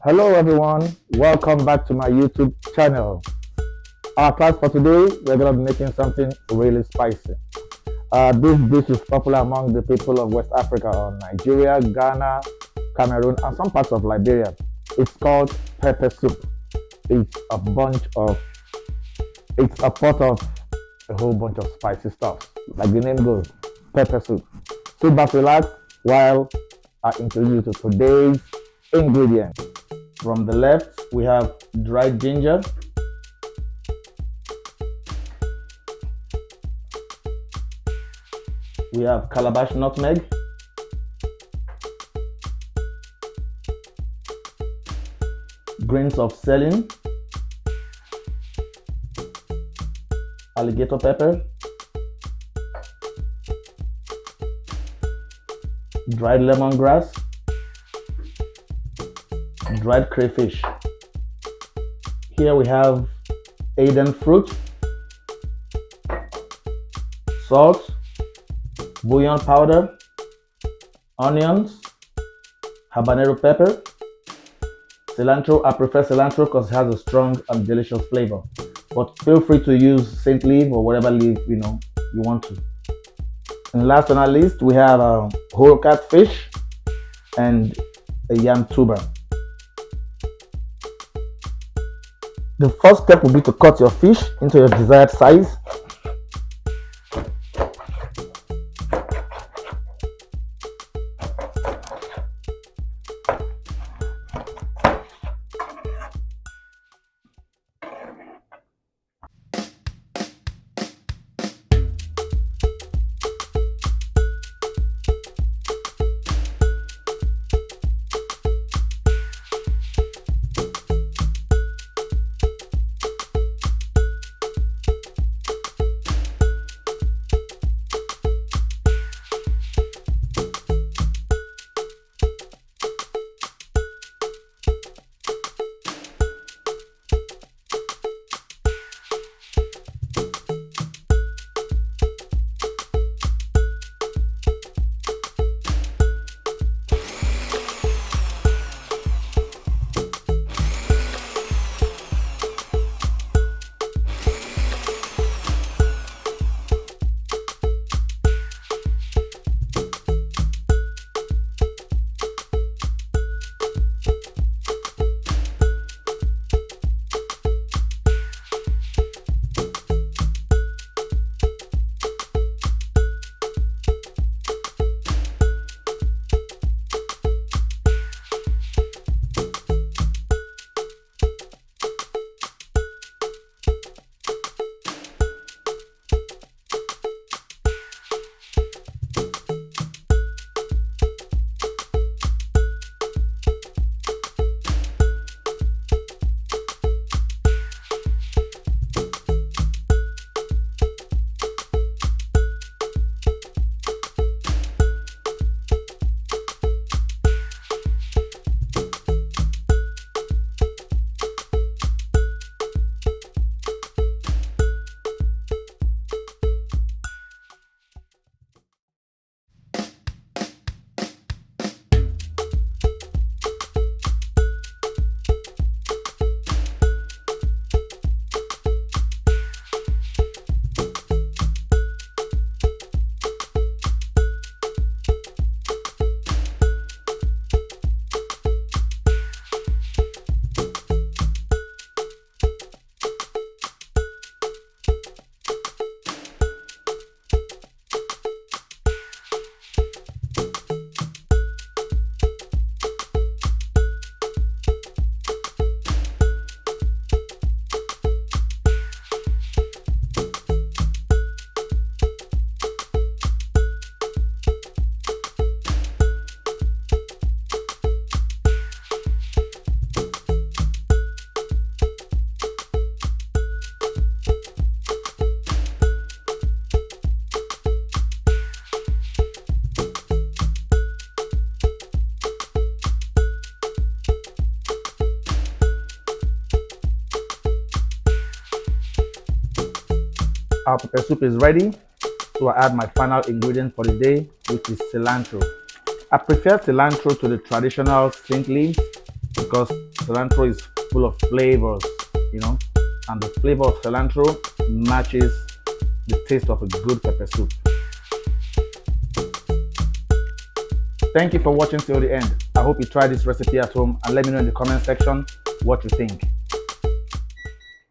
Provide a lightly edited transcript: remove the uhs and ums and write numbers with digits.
Hello everyone, welcome back to my YouTube channel. Our class for today, we're going to be making something really spicy. This dish is popular among the people of West Africa or Nigeria, Ghana, Cameroon, and some parts of Liberia. It's called pepper soup. It's a pot of a whole bunch of spicy stuff. Like the name goes, pepper soup. Sit back, relax while I introduce you to today's ingredients. From the left, we have dried ginger, we have Calabash nutmeg, grains of Selim, alligator pepper, dried lemongrass, dried crayfish. Here we have Aidan fruit, salt, bouillon powder, onions, habanero pepper, cilantro. I prefer cilantro because it has a strong and delicious flavor, but feel free to use saint leaf or whatever leaf you want to. And last but not least, we have whole catfish and a yam tuber. The first step will be to cut your fish into your desired size. Our pepper soup is ready, so I add my final ingredient for the day, which is cilantro. I prefer cilantro to the traditional saint leaves because cilantro is full of flavors, and the flavor of cilantro matches the taste of a good pepper soup. Thank you for watching till the end. I hope you try this recipe at home and let me know in the comment section what you think.